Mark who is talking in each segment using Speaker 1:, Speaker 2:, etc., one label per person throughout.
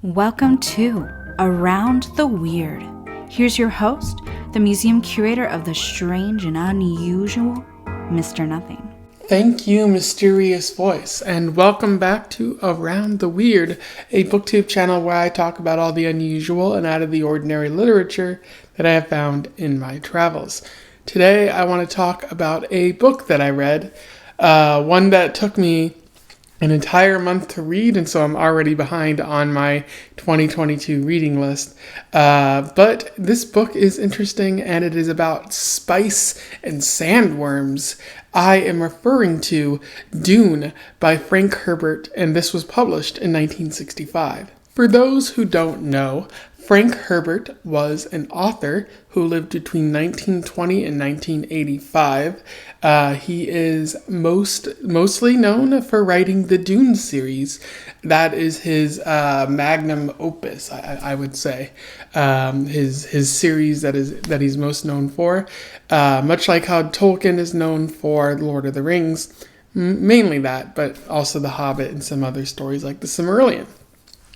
Speaker 1: Welcome to Around the Weird. Here's your host, the museum curator of the strange and unusual, Mr. Nothing.
Speaker 2: Thank you, mysterious voice, and welcome back to Around the Weird, a booktube channel where I talk about all the unusual and out of the ordinary literature that I have found in my travels. Today, I want to talk about a book that I read, one that took me an entire month to read, and so I'm already behind on my 2022 reading list. But this book is interesting, and it is about spice and sandworms. I am referring to Dune by Frank Herbert, and this was published in 1965. For those who don't know, Frank Herbert was an author who lived between 1920 and 1985. He is mostly known for writing the Dune series. That is his magnum opus, I would say. His series that he's most known for. Much like how Tolkien is known for Lord of the Rings, mainly that, but also The Hobbit and some other stories like the Silmarillion.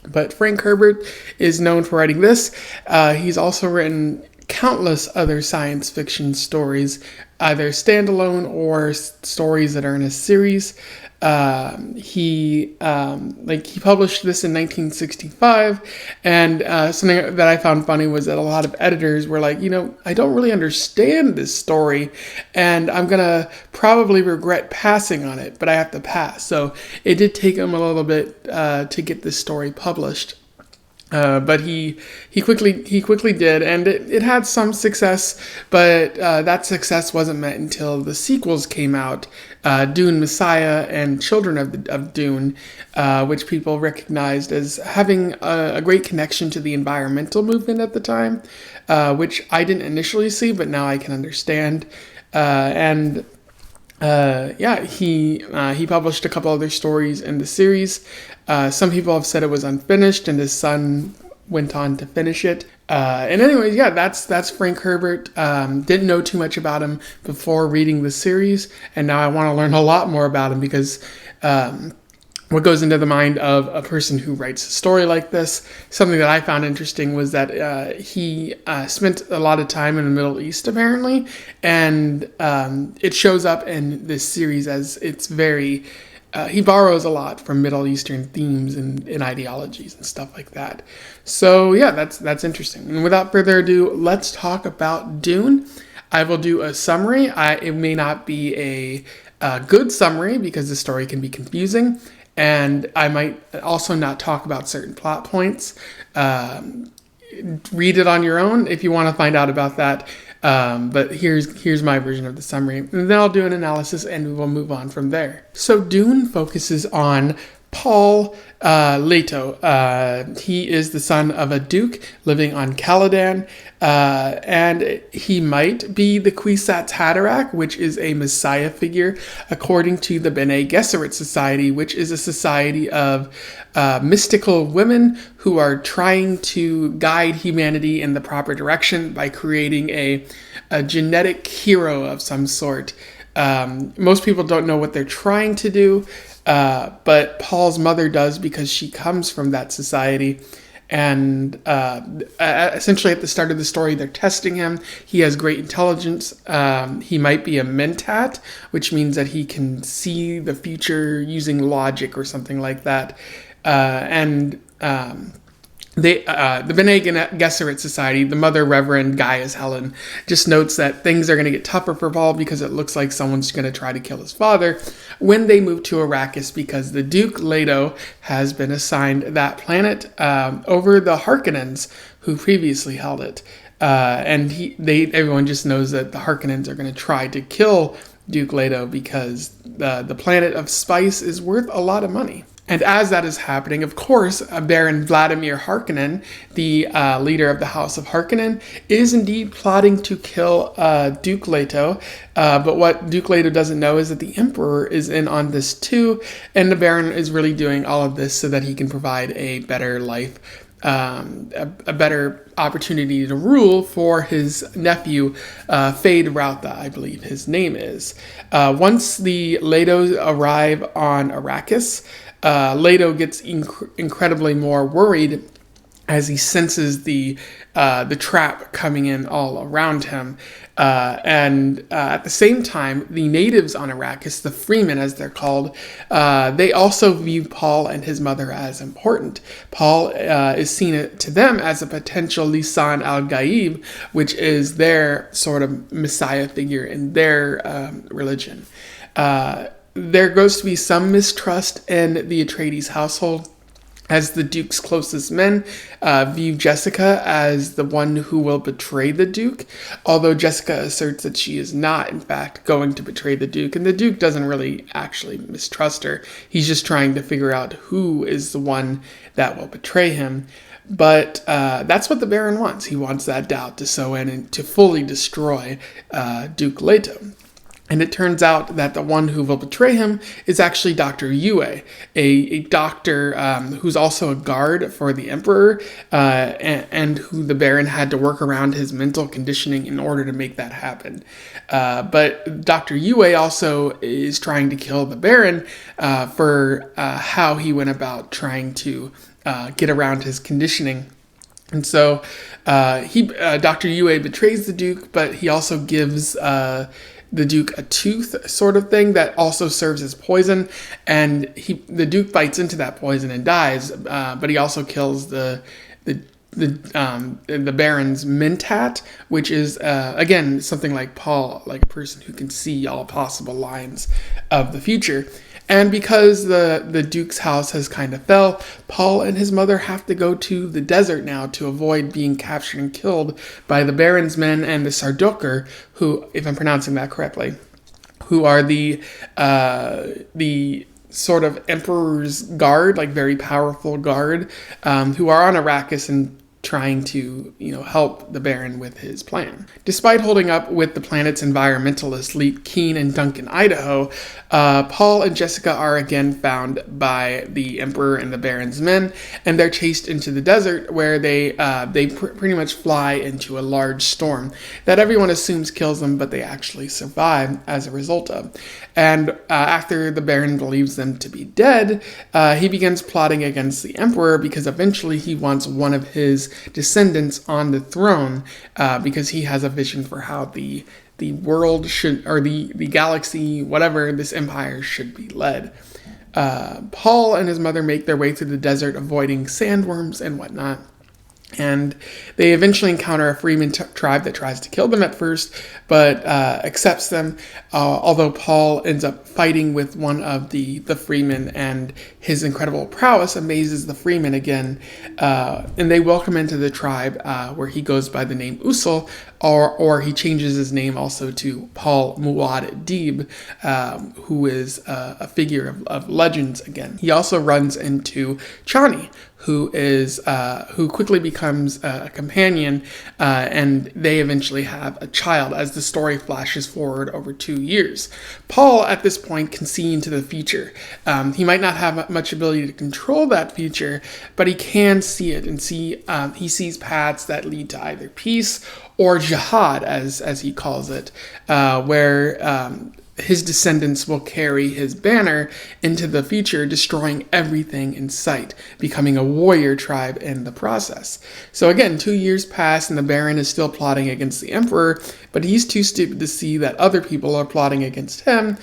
Speaker 2: But Frank Herbert is known for writing this. He's also written countless other science fiction stories, either standalone or stories that are in a series. He published this in 1965, and something that I found funny was that a lot of editors were like, I don't really understand this story, and I'm gonna probably regret passing on it, but I have to pass. So it did take him a little bit to get this story published. But he quickly did, and it had some success, but that success wasn't met until the sequels came out, Dune Messiah and Children of Dune, which people recognized as having a great connection to the environmental movement at the time, which I didn't initially see, but now I can understand. He published a couple other stories in the series. Some people have said it was unfinished, and his son went on to finish it. That's Frank Herbert. Didn't know too much about him before reading the series, and now I want to learn a lot more about him because what goes into the mind of a person who writes a story like this. Something that I found interesting was that he spent a lot of time in the Middle East, apparently, and it shows up in this series as it's very... he borrows a lot from Middle Eastern themes and ideologies and stuff like that. So yeah, that's interesting. And without further ado, let's talk about Dune. I will do a summary. It may not be a good summary because the story can be confusing. And I might also not talk about certain plot points. Read it on your own if you want to find out about that. But here's my version of the summary. And then I'll do an analysis and we will move on from there. So Dune focuses on Paul Leto. He is the son of a duke living on Caladan, and he might be the Kwisatz Haderach, which is a messiah figure, according to the Bene Gesserit Society, which is a society of mystical women who are trying to guide humanity in the proper direction by creating a genetic hero of some sort. Most people don't know what they're trying to do, but Paul's mother does because she comes from that society. And essentially at the start of the story, they're testing him. He has great intelligence. He might be a mentat, which means that he can see the future using logic or something like that. The Bene Gesserit Society, the Mother Reverend Gaius Helen, just notes that things are going to get tougher for Paul because it looks like someone's going to try to kill his father when they move to Arrakis, because the Duke Leto has been assigned that planet over the Harkonnens, who previously held it. Everyone just knows that the Harkonnens are going to try to kill Duke Leto because the planet of spice is worth a lot of money. And as that is happening, of course, Baron Vladimir Harkonnen, the leader of the House of Harkonnen, is indeed plotting to kill Duke Leto. But what Duke Leto doesn't know is that the Emperor is in on this too, and the Baron is really doing all of this so that he can provide a better life, a better opportunity to rule for his nephew, Fade Rautha, I believe his name is. Once the Letos arrive on Arrakis, Leto gets incredibly more worried as he senses the trap coming in all around him. And at the same time, the natives on Arrakis, the freemen as they're called, they also view Paul and his mother as important. Paul is seen to them as a potential Lisan al-Gaib, which is their sort of messiah figure in their religion. There goes to be some mistrust in the Atreides household, as the Duke's closest men view Jessica as the one who will betray the Duke, although Jessica asserts that she is not, in fact, going to betray the Duke, and the Duke doesn't really actually mistrust her. He's just trying to figure out who is the one that will betray him. But that's what the Baron wants. He wants that doubt to sow in and to fully destroy Duke Leto. And it turns out that the one who will betray him is actually Dr. Yue, a doctor who's also a guard for the Emperor, and who the Baron had to work around his mental conditioning in order to make that happen. But Dr. Yue also is trying to kill the Baron for how he went about trying to get around his conditioning. And so Dr. Yue betrays the Duke, but he also gives the Duke a tooth sort of thing that also serves as poison, and the Duke bites into that poison and dies, but he also kills the Baron's mentat, which is again something like Paul, like a person who can see all possible lines of the future. And because the Duke's house has kind of fell, Paul and his mother have to go to the desert now to avoid being captured and killed by the Baron's men and the Sardaukar, who, if I'm pronouncing that correctly, who are the sort of Emperor's guard, like very powerful guard, who are on Arrakis and trying to, help the Baron with his plan. Despite holding up with the planet's environmentalists, Leet Keen and Duncan Idaho, Paul and Jessica are again found by the Emperor and the Baron's men, and they're chased into the desert, where they pretty much fly into a large storm that everyone assumes kills them, but they actually survive as a result of. And after the Baron believes them to be dead, he begins plotting against the Emperor, because eventually he wants one of his descendants on the throne, because he has a vision for how the world should, or the galaxy, whatever, this empire should be led. Paul and his mother make their way through the desert, avoiding sandworms and whatnot. And they eventually encounter a freeman tribe that tries to kill them at first, but accepts them, although Paul ends up fighting with one of the freemen, and his incredible prowess amazes the freemen again, and they welcome into the tribe, where he goes by the name Usul, or he changes his name also to Paul Muad Dib, who is a figure of legends again. He also runs into Chani, who quickly becomes a companion, and they eventually have a child as the story flashes forward over 2 years. Paul, at this point, can see into the future. He might not have much ability to control that future, but he can see it, and he sees paths that lead to either peace or jihad, as he calls it, where his descendants will carry his banner into the future, destroying everything in sight, becoming a warrior tribe in the process. So again, 2 years pass and the Baron is still plotting against the Emperor, but he's too stupid to see that other people are plotting against him,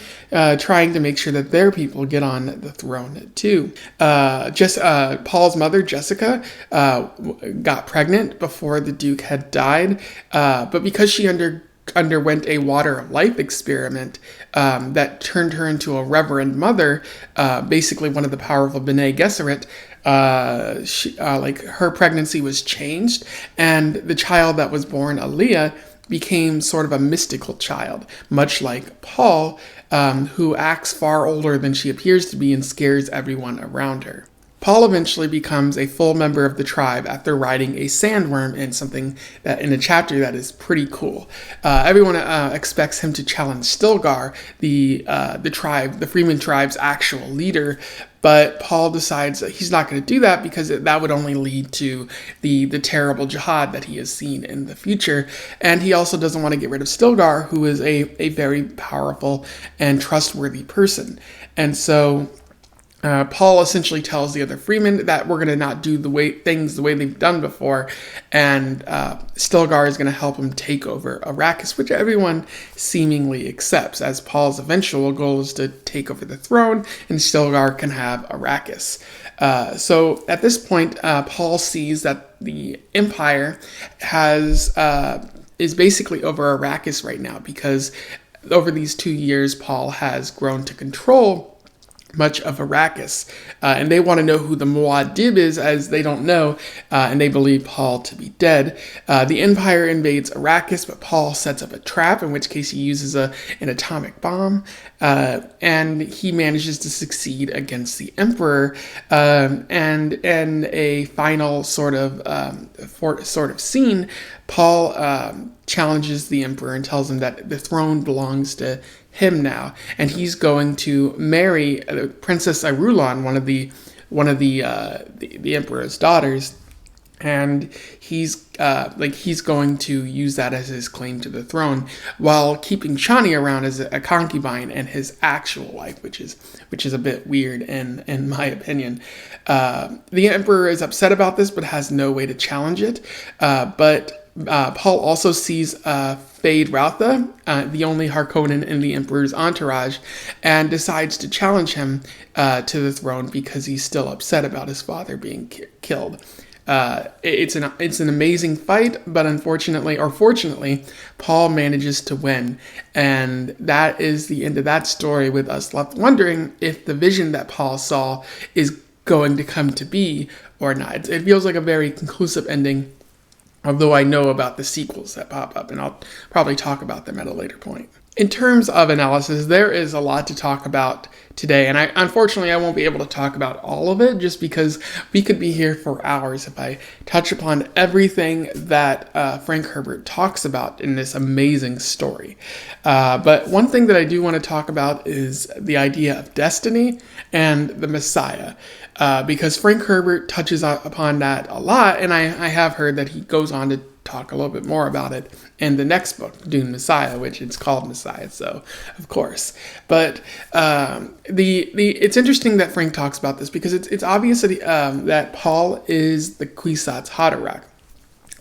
Speaker 2: trying to make sure that their people get on the throne too. Paul's mother, Jessica, got pregnant before the Duke had died, but because she underwent a water of life experiment that turned her into a reverend mother, basically one of the powerful B'nai Gesserit, her pregnancy was changed, and the child that was born, Aaliyah, became sort of a mystical child, much like Paul, who acts far older than she appears to be and scares everyone around her. Paul eventually becomes a full member of the tribe after riding a sandworm in a chapter that is pretty cool. Everyone expects him to challenge Stilgar, the Freeman tribe's actual leader, but Paul decides that he's not going to do that because that would only lead to the terrible jihad that he has seen in the future. And he also doesn't want to get rid of Stilgar, who is a very powerful and trustworthy person. And so Paul essentially tells the other freemen that we're going to not do things the way they've done before, and Stilgar is going to help him take over Arrakis, which everyone seemingly accepts, as Paul's eventual goal is to take over the throne, and Stilgar can have Arrakis. So at this point, Paul sees that the Empire is basically over Arrakis right now, because over these 2 years, Paul has grown to control much of Arrakis, and they want to know who the Muad'Dib is, as they don't know, and they believe Paul to be dead. The Empire invades Arrakis, but Paul sets up a trap, in which case he uses an atomic bomb, and he manages to succeed against the Emperor. And in a final sort of scene, Paul challenges the Emperor and tells him that the throne belongs to him now, and he's going to marry Princess Irulan, one of the Emperor's daughters, and he's going to use that as his claim to the throne, while keeping Chani around as a concubine and his actual wife, which is a bit weird in my opinion. The Emperor is upset about this, but has no way to challenge it. But Paul also sees Fade Routha, the only Harkonnen in the Emperor's entourage, and decides to challenge him to the throne because he's still upset about his father being killed. It's an amazing fight, but unfortunately, or fortunately, Paul manages to win, and that is the end of that story, with us left wondering if the vision that Paul saw is going to come to be or not. It feels like a very conclusive ending, although I know about the sequels that pop up, and I'll probably talk about them at a later point. In terms of analysis, there is a lot to talk about today, and unfortunately I won't be able to talk about all of it, just because we could be here for hours if I touch upon everything that Frank Herbert talks about in this amazing story. But one thing that I do want to talk about is the idea of destiny and the Messiah. Because Frank Herbert touches upon that a lot, and I have heard that he goes on to talk a little bit more about it in the next book, Dune Messiah, which it's called Messiah, so of course. But it's interesting that Frank talks about this, because it's obvious that Paul is the Kwisatz Haderach.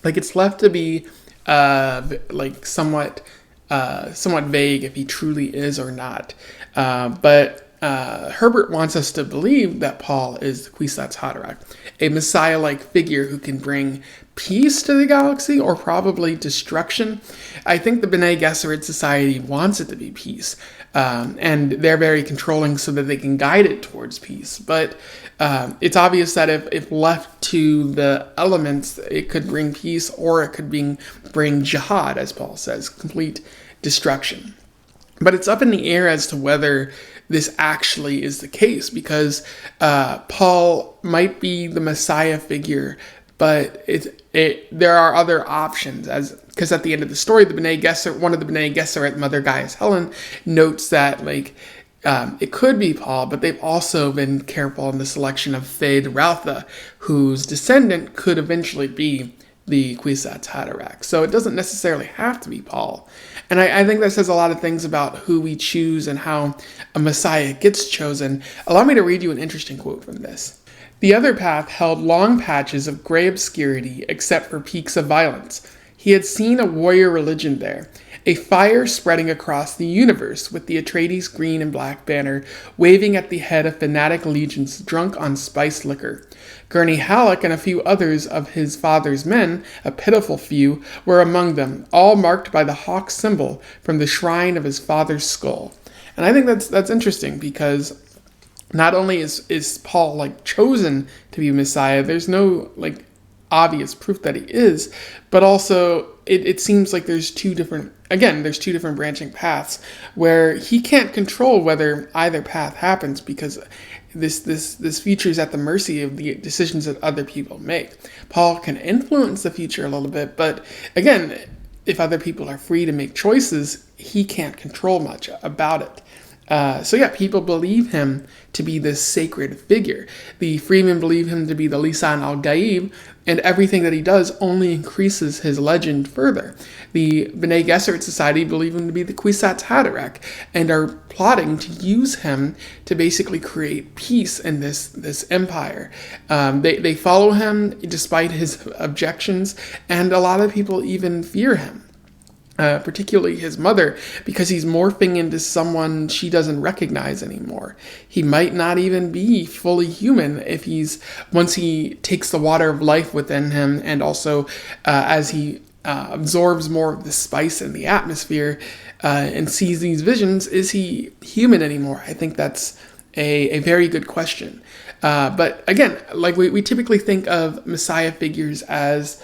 Speaker 2: Like, it's left to be somewhat vague if he truly is or not. But Herbert wants us to believe that Paul is the Kwisatz Haderach, a Messiah-like figure who can bring peace to the galaxy, or probably destruction. I think the Bene Gesserit society wants it to be peace, and they're very controlling so that they can guide it towards peace. But it's obvious that if left to the elements, it could bring peace, or it could bring jihad, as Paul says, complete destruction. But it's up in the air as to whether this actually is the case, because Paul might be the Messiah figure, but there are other options, because at the end of the story, one of the Bene Gesserit, Mother Gaius Helen, notes that it could be Paul, but they've also been careful in the selection of Fade Routha, whose descendant could eventually be the Kwisatz Haderach. So it doesn't necessarily have to be Paul. And I think that says a lot of things about who we choose and how a Messiah gets chosen. Allow me to read you an interesting quote from this. The other path held long patches of gray obscurity except for peaks of violence. He had seen a warrior religion there, a fire spreading across the universe, with the Atreides green and black banner waving at the head of fanatic legions drunk on spiced liquor. Gurney Halleck and a few others of his father's men, a pitiful few, were among them, all marked by the hawk symbol from the shrine of his father's skull. And I think that's interesting, because not only is Paul chosen to be Messiah, there's no obvious proof that he is, but also it seems like there's two different branching paths where he can't control whether either path happens, because this future is at the mercy of the decisions that other people make. Paul can influence the future a little bit, but again, if other people are free to make choices, he can't control much about it. So yeah, people believe him to be this sacred figure. The Freemen believe him to be the Lisan al-Gaib, and everything that he does only increases his legend further. The Bene Gesserit Society believe him to be the Kwisatz Haderach, and are plotting to use him to basically create peace in this empire. They follow him despite his objections, and a lot of people even fear him. Particularly his mother, because he's morphing into someone she doesn't recognize anymore. He might not even be fully human once he takes the water of life within him, and also as he absorbs more of the spice in the atmosphere and sees these visions, is he human anymore? I think that's a very good question. But again, like we typically think of Messiah figures as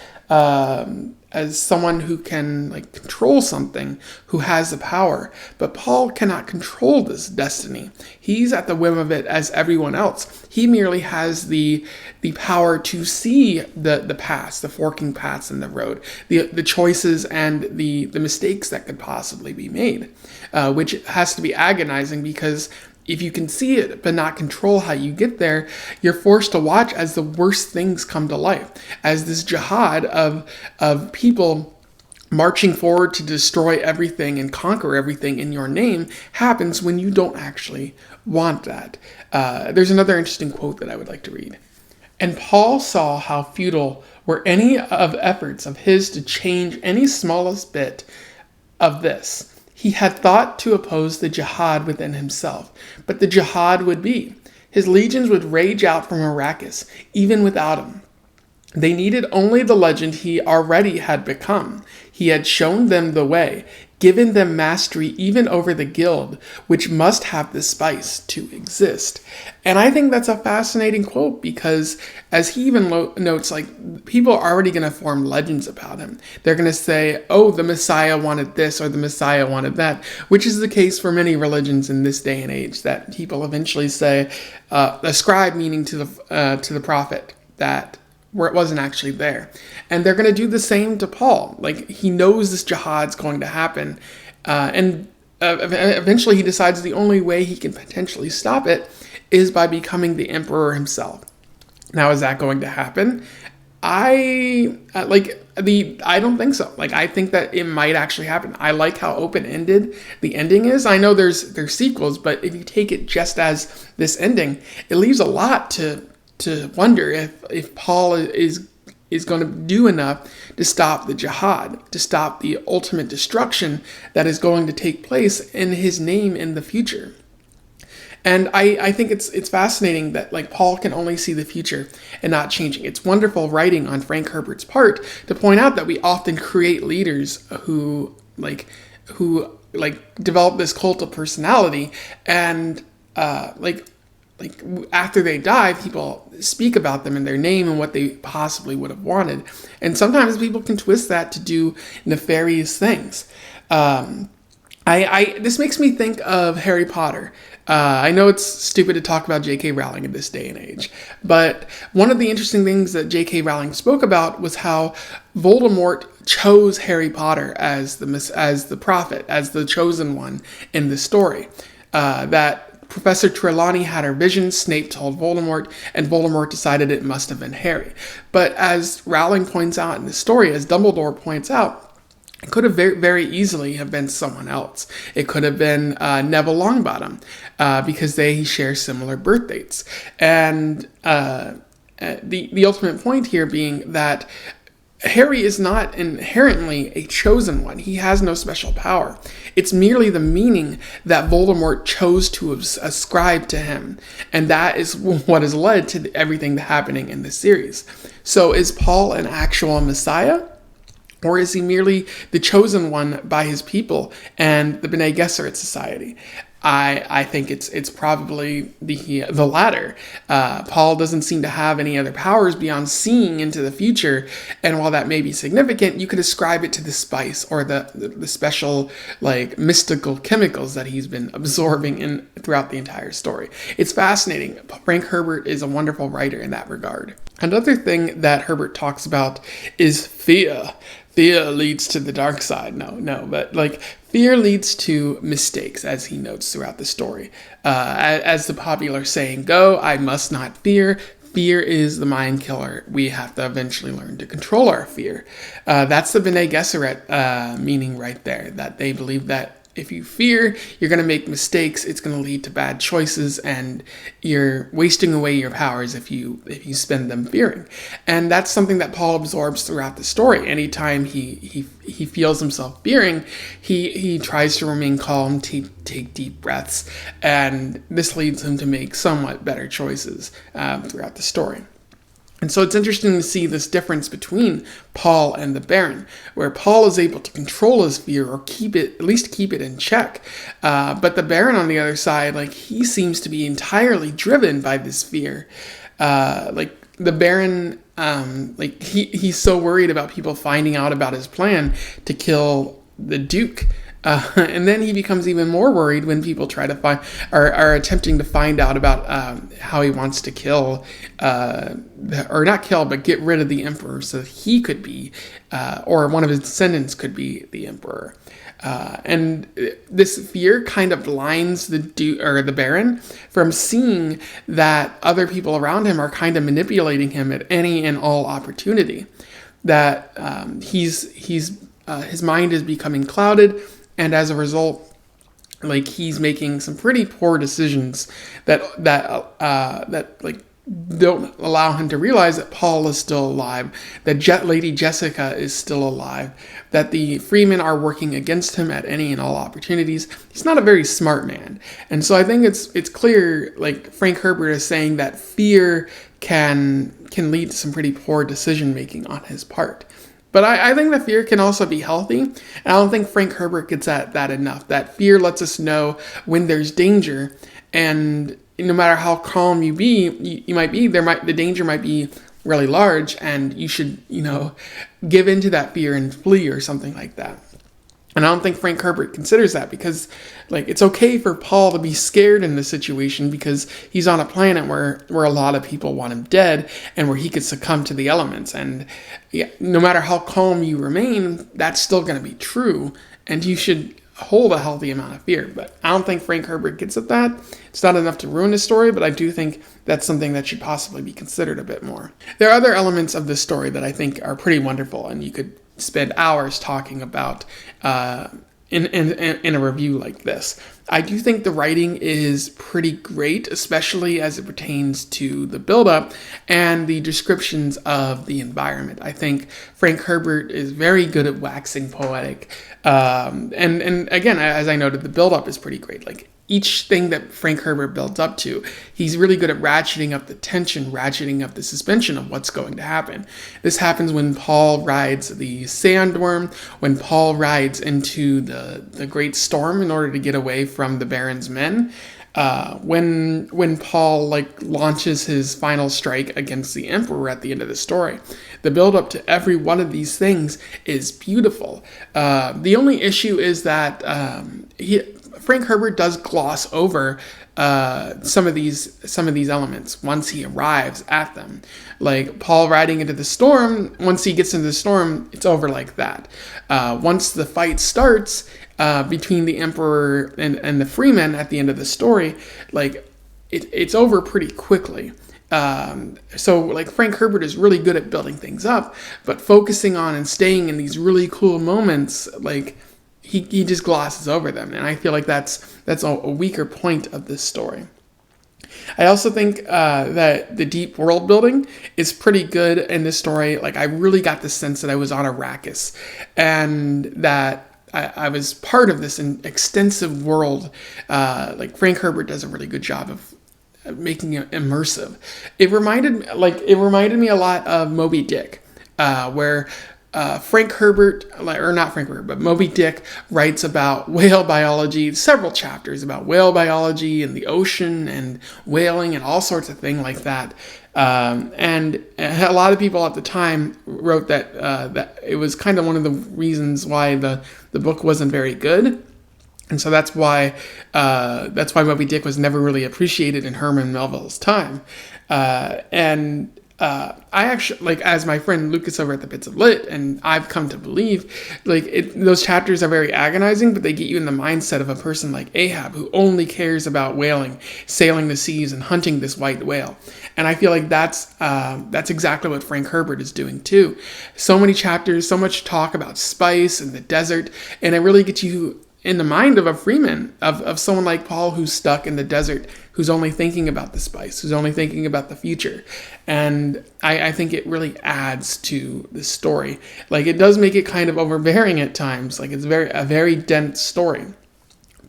Speaker 2: someone who can like control something, who has the power. But Paul cannot control this destiny. He's at the whim of it as everyone else. He merely has the power to see the paths, the forking paths in the road, the choices and the mistakes that could possibly be made, which has to be agonizing, because if you can see it but not control how you get there, you're forced to watch as the worst things come to life, as this jihad of people marching forward to destroy everything and conquer everything in your name happens when you don't actually want that. There's another interesting quote that I would like to read. "And Paul saw how futile were any of efforts of his to change any smallest bit of this. He had thought to oppose the jihad within himself, but the jihad would be. His legions would rage out from Arrakis, even without him. They needed only the legend he already had become. He had shown them the way, given them mastery even over the guild, which must have the spice to exist." And I think that's a fascinating quote, because as he even notes, like, people are already going to form legends about him. They're going to say, oh, the Messiah wanted this or the Messiah wanted that, which is the case for many religions in this day and age, that people eventually say, ascribe meaning to the prophet that where it wasn't actually there. And they're going to do the same to Paul. Like, he knows this jihad's going to happen. And eventually he decides the only way he can potentially stop it is by becoming the emperor himself. Now, is that going to happen? I don't think so. Like, I think that it might actually happen. I like how open-ended the ending is. I know there's sequels, but if you take it just as this ending, it leaves a lot to wonder if Paul is going to do enough to stop the jihad, to stop the ultimate destruction that is going to take place in his name in the future. And I think it's fascinating that, like, Paul can only see the future and not changing. It's wonderful writing on Frank Herbert's part to point out that we often create leaders who develop this cult of personality, and after they die, people speak about them in their name and what they possibly would have wanted. And sometimes people can twist that to do nefarious things. This makes me think of Harry Potter. I know it's stupid to talk about J.K. Rowling in this day and age, but one of the interesting things that J.K. Rowling spoke about was how Voldemort chose Harry Potter as the prophet, as the chosen one in the story. That Professor Trelawney had her vision, Snape told Voldemort, and Voldemort decided it must have been Harry. But as Rowling points out in the story, as Dumbledore points out, it could have very, very easily have been someone else. It could have been Neville Longbottom, because they share similar birth dates. And the ultimate point here being that Harry is not inherently a chosen one. He has no special power. It's merely the meaning that Voldemort chose to ascribe to him. And that is what has led to everything happening in this series. So is Paul an actual Messiah? Or is he merely the chosen one by his people and the Bene Gesserit Society? I think it's probably the latter. Paul doesn't seem to have any other powers beyond seeing into the future, and while that may be significant, you could ascribe it to the spice or the special, like, mystical chemicals that he's been absorbing throughout the entire story. It's fascinating. Frank Herbert is a wonderful writer in that regard. Another thing that Herbert talks about is fear. fear leads to the dark side. No, but like fear leads to mistakes, as he notes throughout the story. As the popular saying go, I must not fear. Fear is the mind killer. We have to eventually learn to control our fear. That's the Bene Gesserit meaning right there, that they believe that if you fear, you're going to make mistakes. It's going to lead to bad choices, and you're wasting away your powers if you spend them fearing. And that's something that Paul absorbs throughout the story. Anytime he feels himself fearing, he tries to remain calm, take deep breaths, and this leads him to make somewhat better choices throughout the story. And so it's interesting to see this difference between Paul and the Baron, where Paul is able to control his fear or at least keep it in check. But the Baron, on the other side, like, he seems to be entirely driven by this fear. Like the Baron, he's so worried about people finding out about his plan to kill the Duke. And then he becomes even more worried when people try to find, are attempting to find out about how he wants to kill, or not kill, but get rid of the emperor so that he could be, or one of his descendants could be the emperor. And this fear kind of blinds the Baron from seeing that other people around him are kind of manipulating him at any and all opportunity. That his mind is becoming clouded. And as a result, like, he's making some pretty poor decisions that don't allow him to realize that Paul is still alive, that Lady Jessica is still alive, that the freemen are working against him at any and all opportunities. He's not a very smart man. And so I think it's clear, like Frank Herbert is saying, that fear can lead to some pretty poor decision making on his part. But I think that fear can also be healthy, and I don't think Frank Herbert gets at that enough. That fear lets us know when there's danger, and no matter how calm you might be, the danger might be really large, and you should, give into that fear and flee or something like that. And I don't think Frank Herbert considers that, because, like, it's okay for Paul to be scared in this situation because he's on a planet where a lot of people want him dead and where he could succumb to the elements. And yeah, no matter how calm you remain, that's still going to be true, and you should hold a healthy amount of fear. But I don't think Frank Herbert gets at that. It's not enough to ruin the story, but I do think that's something that should possibly be considered a bit more. There are other elements of this story that I think are pretty wonderful, and you could spend hours talking about in a review like this. I do think the writing is pretty great, especially as it pertains to the build-up and the descriptions of the environment. I think Frank Herbert is very good at waxing poetic. And again, as I noted, the build-up is pretty great. Like, each thing that Frank Herbert builds up to, he's really good at ratcheting up the tension, ratcheting up the suspension of what's going to happen. This happens when Paul rides the sandworm, when Paul rides into the great storm in order to get away from the Baron's men, when Paul launches his final strike against the Emperor at the end of the story. The build up to every one of these things is beautiful. The only issue is that Frank Herbert does gloss over some of these elements once he arrives at them. Like Paul riding into the storm, once he gets into the storm, it's over like that. Once the fight starts between the Emperor and the freemen at the end of the story, it's over pretty quickly. So Frank Herbert is really good at building things up, but focusing on and staying in these really cool moments, he just glosses over them, and I feel like that's a weaker point of this story. I also think that the deep world building is pretty good in this story. I really got the sense that I was on Arrakis, and that I was part of this extensive world. Frank Herbert does a really good job of making it immersive. It reminded me a lot of Moby Dick, where Frank Herbert, or not Frank Herbert, but Moby Dick writes about whale biology, several chapters about whale biology and the ocean and whaling and all sorts of things like that. And a lot of people at the time wrote that it was kind of one of the reasons why the book wasn't very good. And so that's why Moby Dick was never really appreciated in Herman Melville's time. And I actually, like, as my friend Lucas over at the Bits of Lit, and I've come to believe, like, those chapters are very agonizing, but they get you in the mindset of a person like Ahab, who only cares about whaling, sailing the seas, and hunting this white whale. And I feel like that's exactly what Frank Herbert is doing too. So many chapters, so much talk about spice and the desert, and it really gets you in the mind of a freeman, of someone like Paul who's stuck in the desert, who's only thinking about the spice, who's only thinking about the future. And I think it really adds to the story. Like, it does make it kind of overbearing at times. Like, it's a very dense story.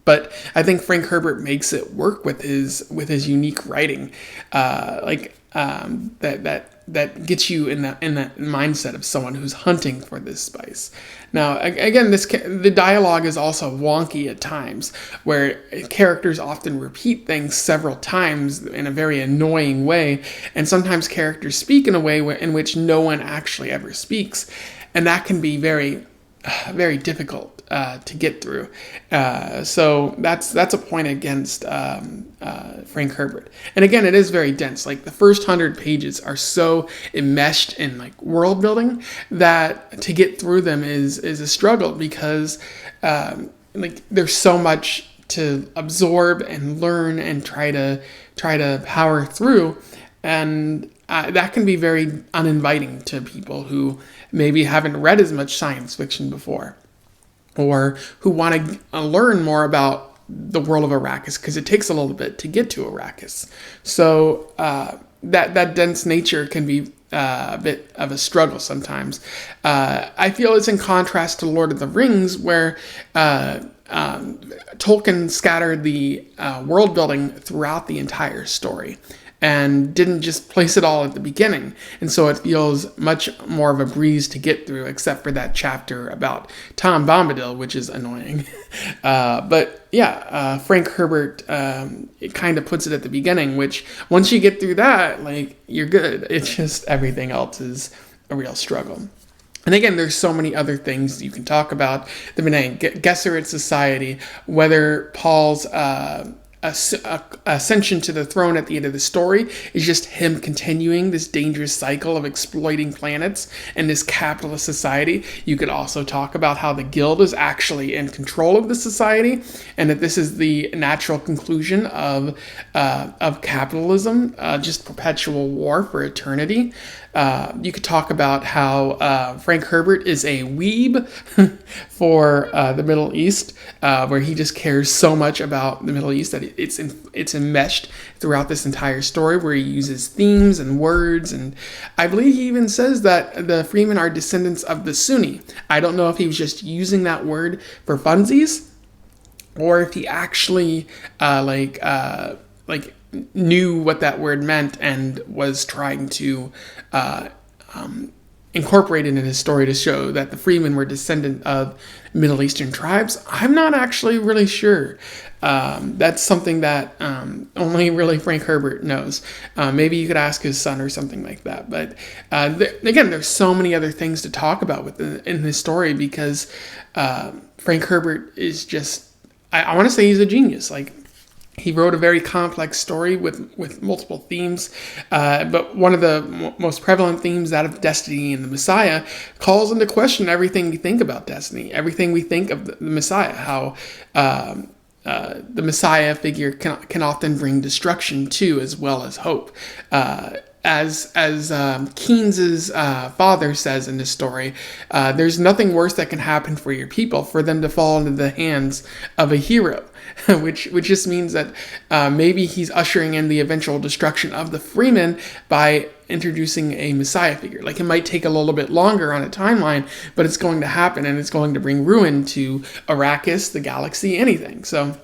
Speaker 2: But I think Frank Herbert makes it work with his unique writing, that gets you in that mindset of someone who's hunting for this spice. Now, again, the dialogue is also wonky at times, where characters often repeat things several times in a very annoying way, and sometimes characters speak in a way in which no one actually ever speaks, and that can be very, very difficult to get through. So that's a point against Frank Herbert. And again, it is very dense. Like, the first 100 pages are so enmeshed in, like, world building that to get through them is a struggle, because like, there's so much to absorb and learn and try to power through, and that can be very uninviting to people who maybe haven't read as much science fiction before, or who want to learn more about the world of Arrakis, because it takes a little bit to get to Arrakis. So that dense nature can be a bit of a struggle sometimes. I feel it's in contrast to Lord of the Rings, where Tolkien scattered the world building throughout the entire story and didn't just place it all at the beginning. And so it feels much more of a breeze to get through, except for that chapter about Tom Bombadil, which is annoying. But yeah, Frank Herbert, it kind of puts it at the beginning, which once you get through that, like, you're good. It's just everything else is a real struggle. And again, there's so many other things you can talk about. The Bene Gesserit Society, whether Paul's ascension to the throne at the end of the story is just him continuing this dangerous cycle of exploiting planets and this capitalist society. You could also talk about how the guild is actually in control of the society, and that this is the natural conclusion of capitalism, just perpetual war for eternity. You could talk about how Frank Herbert is a weeb for the Middle East, where he just cares so much about the Middle East that it's enmeshed throughout this entire story, where he uses themes and words. And I believe he even says that the Freemen are descendants of the Sunni. I don't know if he was just using that word for funsies, or if he actually knew what that word meant and was trying to incorporate it in his story to show that the Freemen were descendant of Middle Eastern tribes. I'm not actually really sure. That's something that only really Frank Herbert knows. Maybe you could ask his son or something like that. But again, there's so many other things to talk about in this story, because Frank Herbert is just, I want to say he's a genius. Like, he wrote a very complex story with multiple themes, but one of the most prevalent themes, that of destiny and the Messiah, calls into question everything we think about destiny, everything we think of the Messiah, how the Messiah figure can often bring destruction too, as well as hope. As Keynes's father says in this story, there's nothing worse that can happen for your people, for them to fall into the hands of a hero, which just means that maybe he's ushering in the eventual destruction of the Freemen by introducing a Messiah figure. Like, it might take a little bit longer on a timeline, but it's going to happen, and it's going to bring ruin to Arrakis, the galaxy, anything. So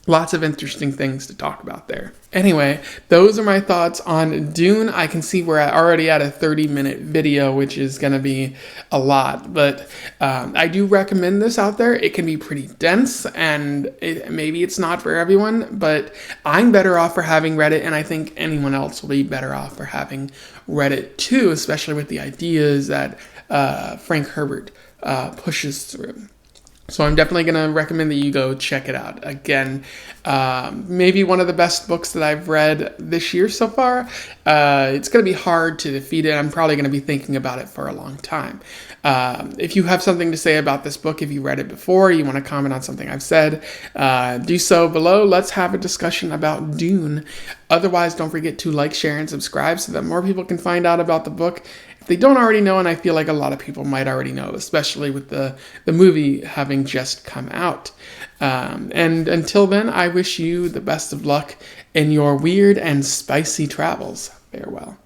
Speaker 2: lots of interesting things to talk about there. Anyway, those are my thoughts on Dune. I can see we're already at a 30-minute video, which is going to be a lot, but I do recommend this out there. It can be pretty dense, and maybe it's not for everyone, but I'm better off for having read it, and I think anyone else will be better off for having read it too, especially with the ideas that Frank Herbert pushes through. So I'm definitely going to recommend that you go check it out. Again, maybe one of the best books that I've read this year so far. It's going to be hard to defeat it. I'm probably going to be thinking about it for a long time. If you have something to say about this book, if you read it before, you want to comment on something I've said, do so below. Let's have a discussion about Dune. Otherwise, don't forget to like, share, and subscribe so that more people can find out about the book. They don't already know, and I feel like a lot of people might already know, especially with the movie having just come out. And until then, I wish you the best of luck in your weird and spicy travels. Farewell.